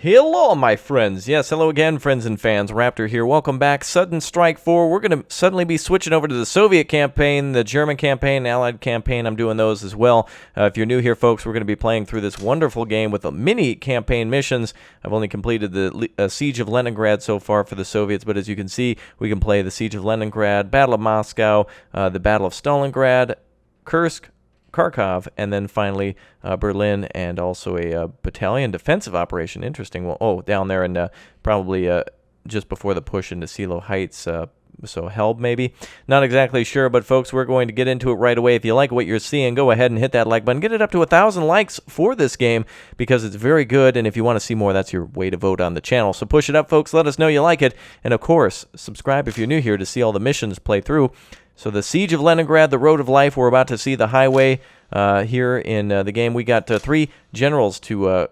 Hello, my friends. Yes, hello again, friends and fans. Raptor here. Welcome back. Sudden Strike 4. We're going to suddenly be switching over to the Soviet campaign, the German campaign, Allied campaign. I'm doing those as well. If you're new here, folks, we're going to be playing through this wonderful game with the mini campaign missions. I've only completed the Siege of Leningrad so far for the Soviets, but as you can see, we can play the Siege of Leningrad, Battle of Moscow, the Battle of Stalingrad, Kursk, Kharkov, and then finally Berlin, and also a battalion defensive operation. Interesting. Well, oh, down there and probably just before the push into Silo Heights, so Helb maybe. Not exactly sure, but folks, we're going to get into it right away. If you like what you're seeing, go ahead and hit that like button. Get it up to 1,000 likes for this game because it's very good, and if you want to see more, that's your way to vote on the channel. So push it up, folks. Let us know you like it, and of course, subscribe if you're new here to see all the missions play through. So the Siege of Leningrad, the Road of Life, we're about to see the highway here in the game. We got 3 generals to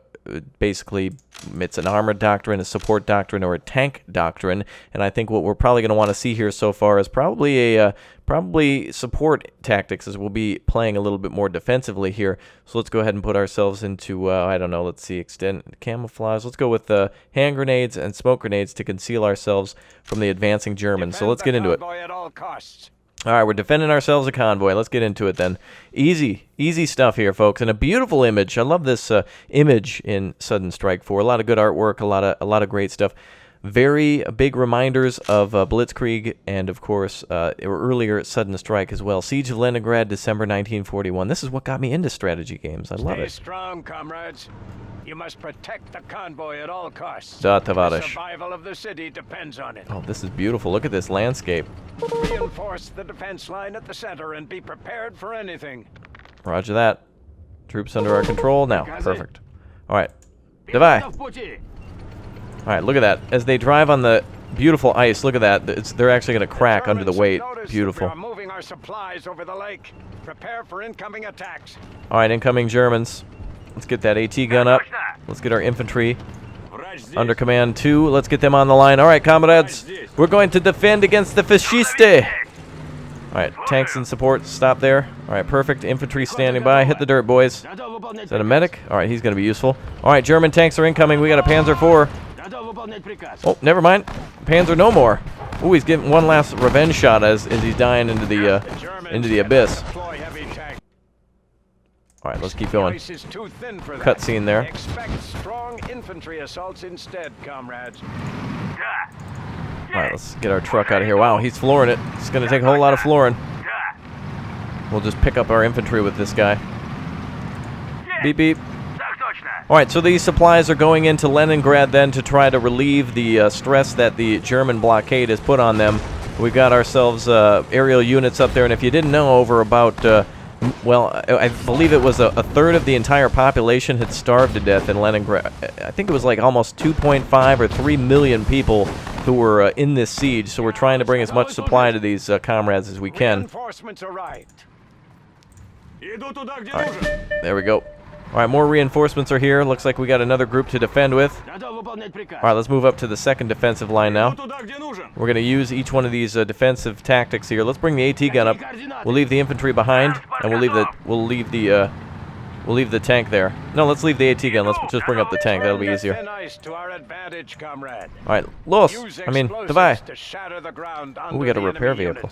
basically, it's an armored doctrine, a support doctrine, or a tank doctrine. And I think what we're probably going to want to see here so far is probably probably support tactics, as we'll be playing a little bit more defensively here. So let's go ahead and put ourselves into, I don't know, let's see, extend camouflage. Let's go with hand grenades and smoke grenades to conceal ourselves from the advancing Germans. So let's get into it. At all costs. All right, we're defending ourselves a convoy. Let's get into it then. Easy stuff here, folks, and a beautiful image. I love this image in Sudden Strike 4. A lot of good artwork, a lot of great stuff. Very big reminders of Blitzkrieg and, of course, earlier Sudden Strike as well. Siege of Leningrad, December 1941. This is what got me into strategy games. I love it. Stay strong, comrades. You must protect the convoy at all costs. Da, The tavarish. survival of the city depends on it. Oh, this is beautiful. Look at this landscape. Reinforce the defense line at the center and be prepared for anything. Roger that. Troops under our control now. Perfect. All right. Давай. All right, look at that. As they drive on the beautiful ice, look at that. They're actually going to crack under the weight. Beautiful. We are moving our supplies over the lake. Prepare for incoming attacks. All right, incoming Germans. Let's get that AT gun up. Let's get our infantry under command 2. Let's get them on the line. All right, comrades. We're going to defend against the fasciste. All right, tanks in support. Stop there. All right, perfect. Infantry standing by. Hit the dirt, boys. Is that a medic? All right, he's going to be useful. All right, German tanks are incoming. We got a Panzer IV. Oh, never mind. Panzer no more. Ooh, he's getting one last revenge shot as he's dying into the abyss. All right, let's keep going. Cutscene there. Expect strong infantry assaults instead, comrades. All right, let's get our truck out of here. Wow, he's flooring it. It's going to take a whole lot of flooring. We'll just pick up our infantry with this guy. Beep, beep. All right, so these supplies are going into Leningrad then to try to relieve the stress that the German blockade has put on them. We've got ourselves aerial units up there, and if you didn't know, over about... well, I believe it was a third of the entire population had starved to death in Leningrad. I think it was like almost 2.5 or 3 million people who were in this siege, so we're trying to bring as much supply to these comrades as we can. Reinforcements arrived. All right, there we go. All right, more reinforcements are here. Looks like we got another group to defend with. All right, let's move up to the second defensive line now. We're going to use each one of these defensive tactics here. Let's bring the AT gun up. We'll leave the infantry behind, and we'll leave the tank there. No, let's leave the AT gun. Let's just bring up the tank. That'll be easier. All right, los. I mean, давай. Ooh, we got a repair vehicle.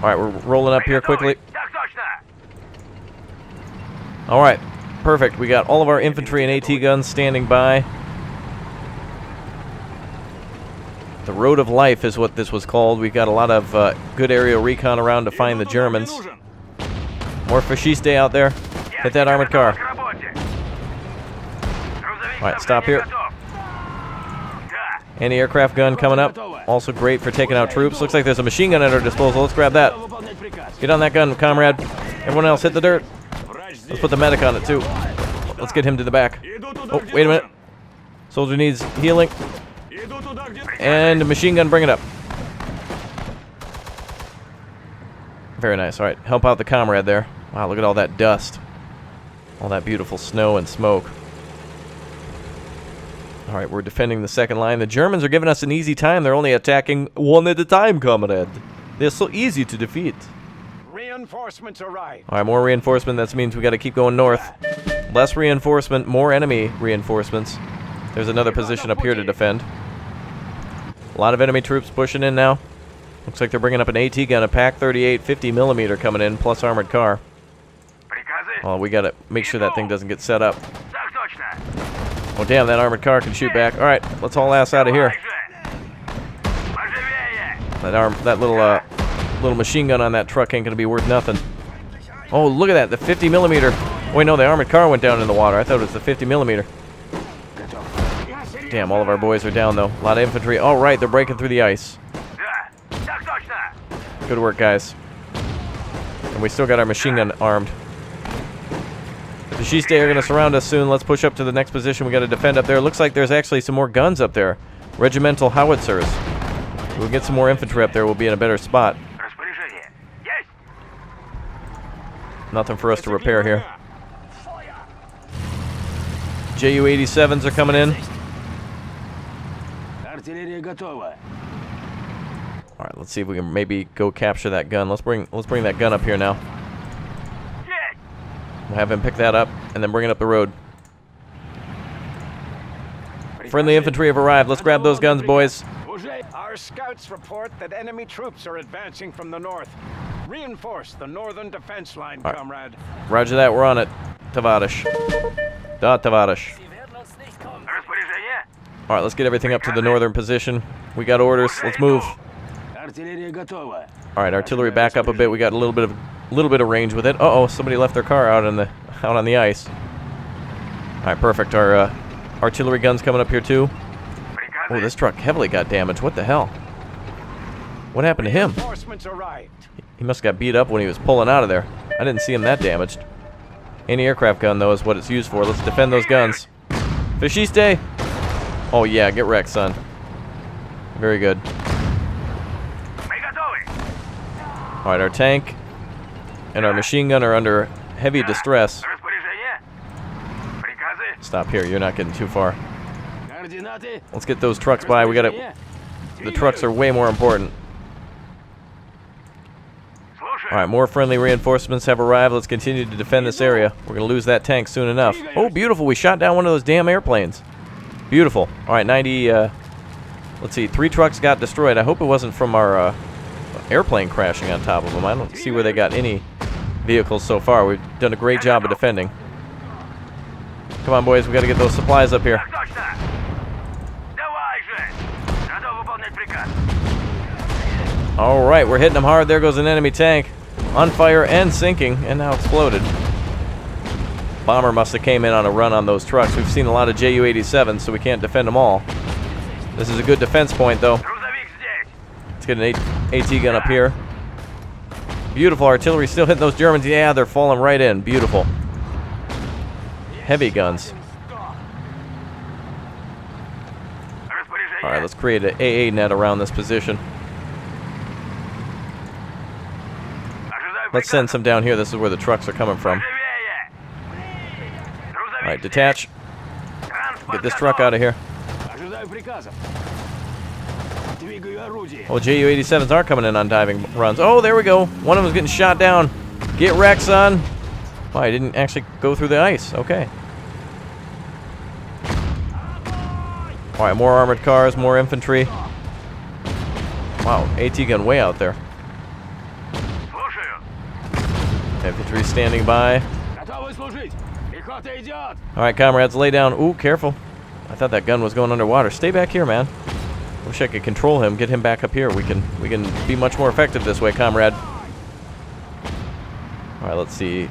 All right, we're rolling up here quickly. All right, perfect. We got all of our infantry and AT guns standing by. The Road of Life is what this was called. We've got a lot of good aerial recon around to find the Germans. More fasciste out there. Hit that armored car. All right, stop here. Anti-aircraft gun coming up. Also great for taking out troops. Looks like there's a machine gun at our disposal. Let's grab that. Get on that gun, comrade. Everyone else, hit the dirt. Let's put the medic on it, too. Let's get him to the back. Oh, wait a minute. Soldier needs healing. And a machine gun, bring it up. Very nice. All right, help out the comrade there. Wow, look at all that dust. All that beautiful snow and smoke. All right, we're defending the second line. The Germans are giving us an easy time. They're only attacking one at a time, comrade. They're so easy to defeat. Reinforcements arrive. All right, more reinforcement. That means we got to keep going north. Less reinforcement, more enemy reinforcements. There's another position up here to defend. A lot of enemy troops pushing in now. Looks like they're bringing up an AT gun, a P.38 50mm coming in, plus armored car. Oh, we gotta make sure that thing doesn't get set up. Oh, damn, that armored car can shoot back. All right, let's haul ass out of here. That little machine gun on that truck ain't gonna be worth nothing. Oh, look at that, the 50mm. Wait, no, the armored car went down in the water. I thought it was the 50mm. Damn, all of our boys are down, though. A lot of infantry. All right, they're breaking through the ice. Good work, guys. And we still got our machine gun armed. The Shiste are going to surround us soon. Let's push up to the next position. We got to defend up there. Looks like there's actually some more guns up there. Regimental howitzers. We'll get some more infantry up there. We'll be in a better spot. Nothing for us to repair here. Ju-87s are coming in. All right, let's see if we can maybe go capture that gun. Let's bring that gun up here now. We'll have him pick that up and then bring it up the road. Friendly infantry have arrived. Let's grab those guns, boys. Our scouts report that enemy troops are advancing from the north. Reinforce the northern defense line, comrade. Roger that. We're on it. Tavarish. Da Tavarish. All right, let's get everything up to the northern position. We got orders. Let's move. All right, artillery back up a bit. We got a little bit of range with it. Uh-oh, somebody left their car out on the ice. All right, perfect. Our artillery guns coming up here too. Oh, this truck heavily got damaged. What the hell? What happened to him? He must have got beat up when he was pulling out of there. I didn't see him that damaged. Anti-aircraft gun, though, is what it's used for. Let's defend those guns. Fashiste! Oh, yeah, get wrecked, son. Very good. Alright, our tank and our machine gun are under heavy distress. Stop here, you're not getting too far. Let's get those trucks by. We gotta... The trucks are way more important. Alright, more friendly reinforcements have arrived. Let's continue to defend this area. We're gonna lose that tank soon enough. Oh, beautiful, we shot down one of those damn airplanes. Beautiful. Alright, 90... let's see, 3 trucks got destroyed. I hope it wasn't from our... airplane crashing on top of them. I don't see where they got any vehicles so far. We've done a great job of defending. Come on, boys. We got to get those supplies up here. All right, we're hitting them hard. There goes an enemy tank. On fire and sinking, and now exploded. Bomber must have came in on a run on those trucks. We've seen a lot of Ju-87s, so we can't defend them all. This is a good defense point, though. Let's get an AT gun up here. Beautiful artillery, still hitting those Germans. Yeah, they're falling right in. Beautiful. Heavy guns. All right, let's create an AA net around this position. Let's send some down here. This is where the trucks are coming from. All right, detach. Get this truck out of here. Oh, Ju-87s are coming in on diving runs. Oh, there we go. One of them's getting shot down. Get wrecked, son. Oh, I didn't actually go through the ice. Okay. All right, more armored cars, more infantry. Wow, AT gun way out there. Infantry standing by. All right, comrades, lay down. Ooh, careful. I thought that gun was going underwater. Stay back here, man. Wish I could control him, get him back up here. We can be much more effective this way, comrade. All right, let's see.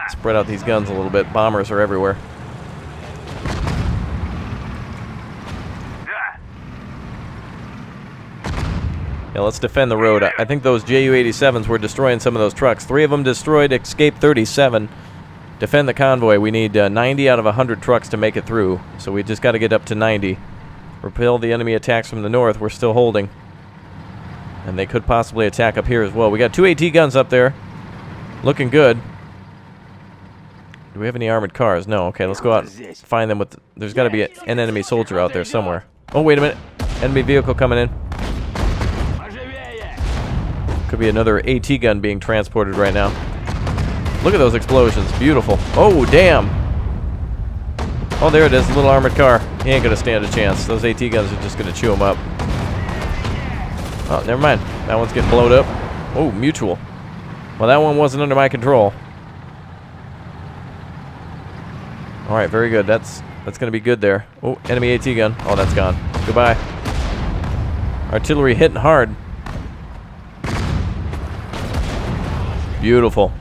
Spread out these guns a little bit. Bombers are everywhere. Yeah, let's defend the road. I think those Ju-87s were destroying some of those trucks. 3 of them destroyed, escaped 37. Defend the convoy. We need 90 out of 100 trucks to make it through, so we just got to get up to 90. Repel the enemy attacks from the north. We're still holding. And they could possibly attack up here as well. We got 2 AT guns up there. Looking good. Do we have any armored cars? No. Okay, let's go out and find them with... There's got to be an enemy soldier out there somewhere. Oh, wait a minute. Enemy vehicle coming in. Could be another AT gun being transported right now. Look at those explosions. Beautiful. Oh, damn. Oh, there it is. A little armored car. He ain't going to stand a chance. Those AT guns are just going to chew him up. Oh, never mind. That one's getting blowed up. Oh, mutual. Well, that one wasn't under my control. All right, very good. That's going to be good there. Oh, enemy AT gun. Oh, that's gone. Goodbye. Artillery hitting hard. Beautiful.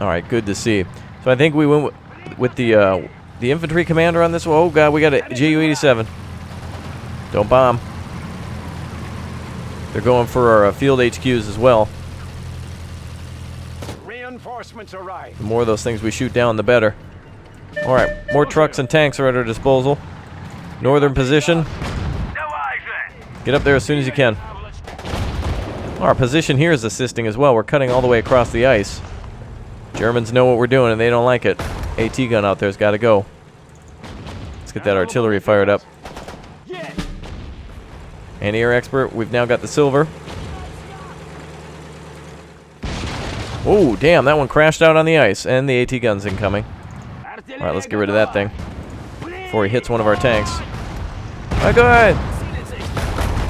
All right, good to see. So I think we went with the infantry commander on this one. Oh, God, we got a JU-87. Don't bomb. They're going for our field HQs as well. Reinforcements arrive. The more of those things we shoot down, the better. All right, more trucks and tanks are at our disposal. Northern position. Get up there as soon as you can. Our position here is assisting as well. We're cutting all the way across the ice. Germans know what we're doing, and they don't like it. AT gun out there's got to go. Let's get that artillery fired up. Anti-air expert, we've now got the silver. Oh, damn, that one crashed out on the ice, and the AT gun's incoming. All right, let's get rid of that thing before he hits one of our tanks. Oh, go ahead.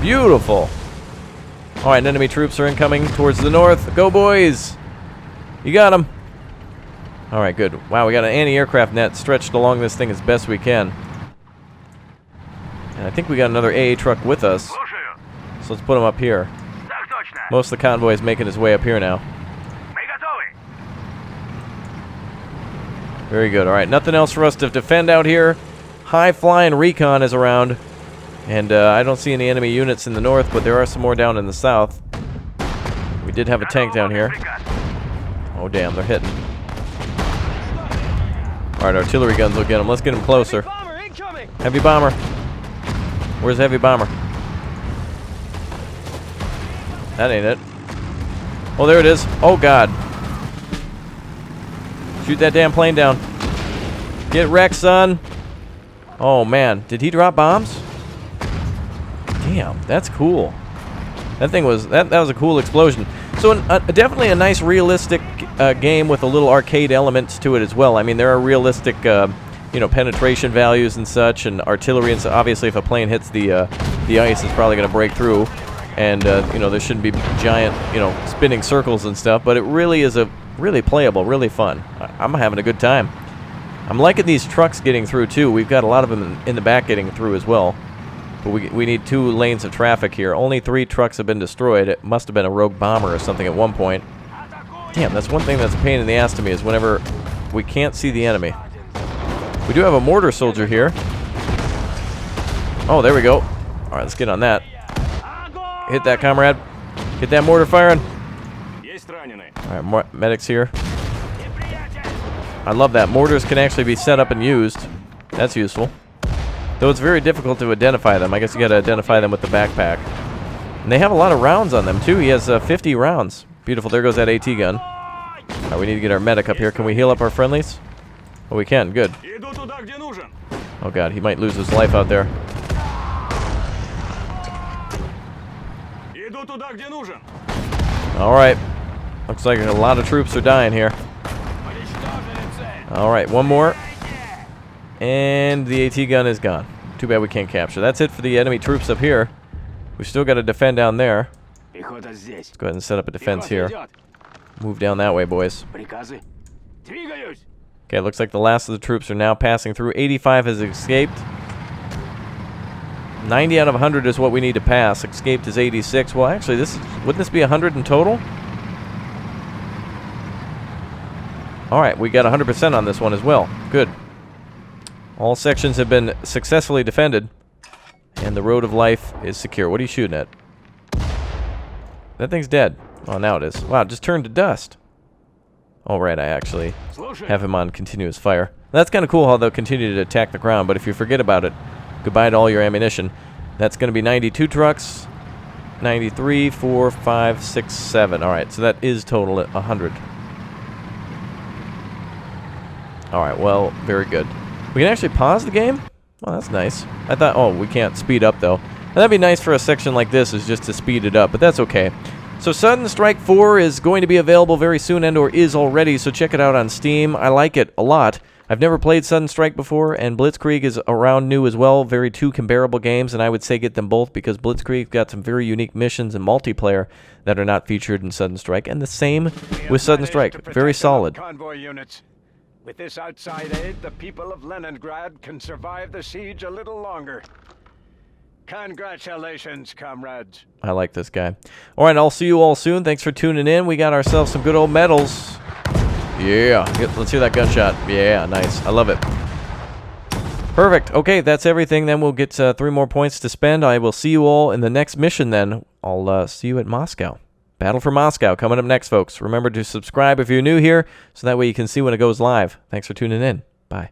Beautiful. All right, enemy troops are incoming towards the north. Go, boys. You got them. All right, good. Wow, we got an anti-aircraft net stretched along this thing as best we can. And I think we got another AA truck with us. So let's put him up here. Most of the convoy is making his way up here now. Very good. All right, nothing else for us to defend out here. High-flying recon is around. And I don't see any enemy units in the north, but there are some more down in the south. We did have a tank down here. Oh, damn, they're hitting. All right, artillery guns will get them. Let's get them closer. Heavy bomber. Where's the heavy bomber? That ain't it. Oh, there it is. Oh, God. Shoot that damn plane down. Get wrecked, son. Oh, man. Did he drop bombs? Damn, that's cool. That thing was... That was a cool explosion. So definitely a nice realistic game with a little arcade elements to it as well. I mean, there are realistic, you know, penetration values and such, and artillery. And so obviously, if a plane hits the ice, it's probably going to break through. And you know, there shouldn't be giant, you know, spinning circles and stuff. But it really is a really playable, really fun. I'm having a good time. I'm liking these trucks getting through too. We've got a lot of them in the back getting through as well. But we need 2 lanes of traffic here. Only 3 trucks have been destroyed. It must have been a rogue bomber or something at one point. Damn, that's one thing that's a pain in the ass to me is whenever we can't see the enemy. We do have a mortar soldier here. Oh, there we go. All right, let's get on that. Hit that, comrade. Get that mortar firing. All right, medics here. I love that. Mortars can actually be set up and used. That's useful. Though it's very difficult to identify them. I guess you got to identify them with the backpack. And they have a lot of rounds on them, too. He has 50 rounds. Beautiful. There goes that AT gun. All right, we need to get our medic up here. Can we heal up our friendlies? Oh, we can. Good. Oh, God. He might lose his life out there. All right. Looks like a lot of troops are dying here. All right, one more. And the AT gun is gone. Too bad we can't capture. That's it for the enemy troops up here. We've still got to defend down there. Let's go ahead and set up a defense here. Move down that way, boys. Okay, looks like the last of the troops are now passing through. 85 has escaped. 90 out of 100 is what we need to pass. Escaped is 86. Well, actually, wouldn't this be 100 in total? All right, we got 100% on this one as well. Good. All sections have been successfully defended, and the road of life is secure. What are you shooting at? That thing's dead. Oh, now it is. Wow, it just turned to dust. All right, I actually have him on continuous fire. That's kind of cool how they'll continue to attack the ground, but if you forget about it, goodbye to all your ammunition. That's going to be 92 trucks, 93, 4, 5, 6, 7. All right, so that is total at 100. All right, well, very good. We can actually pause the game? Well, that's nice. I thought, oh, we can't speed up, though. That'd be nice for a section like this, is just to speed it up, but that's okay. So Sudden Strike 4 is going to be available very soon and or is already, so check it out on Steam. I like it a lot. I've never played Sudden Strike before, and Blitzkrieg is around new as well. Very two comparable games, and I would say get them both because Blitzkrieg got some very unique missions and multiplayer that are not featured in Sudden Strike, and the same with Sudden Strike. Very solid. Convoy units. With this outside aid, the people of Leningrad can survive the siege a little longer. Congratulations, comrades. I like this guy. All right, I'll see you all soon. Thanks for tuning in. We got ourselves some good old medals. Yeah, let's hear that gunshot. Yeah, nice. I love it. Perfect. Okay, that's everything. Then we'll get 3 more points to spend. I will see you all in the next mission then. I'll see you at Moscow. Battle for Moscow coming up next, folks. Remember to subscribe if you're new here, so that way you can see when it goes live. Thanks for tuning in. Bye.